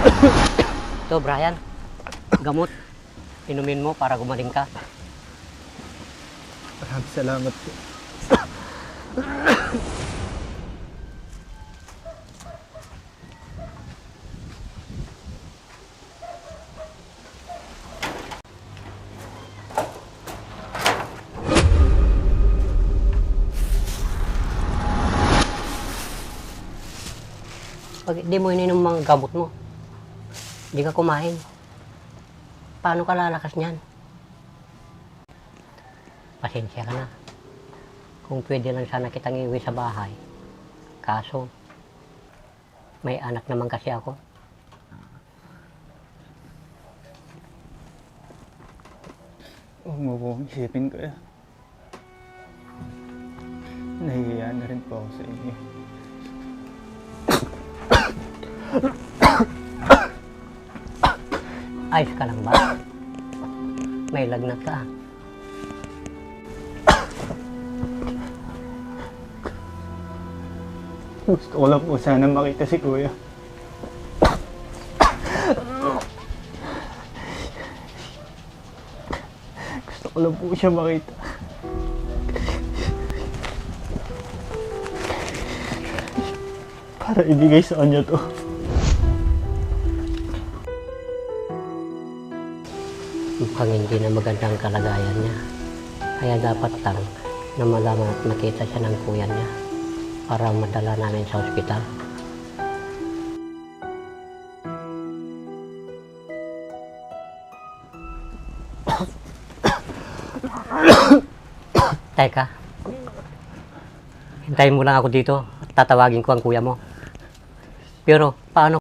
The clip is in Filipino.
Ito, Brian. Gamot. Inumin mo para gumaling ka. Maraming salamat po. Pag hindi mo ininom mga gamot mo, hindi ka kumain. Paano ka lalakas niyan? Pasensya ka na. Kung pwede lang sana kitang iuwi sa bahay. Kaso, may anak naman kasi ako. Huwag mo po isipin ko. Nahihiya na rin po ako sa inyo. Ayos ka lang ba? May lagnat ka. Gusto ko lang po sana makita si Kuya. Gusto ko lang po siya makita. Para ibigay sa kanya to. Mukhang hindi na magandang kalagayan niya. Kaya dapat lang na malaman at makita siya ng kuya niya para madala namin sa ospital. Teka, hintayin mo lang ako dito at tatawagin ko ang kuya mo. Pero paano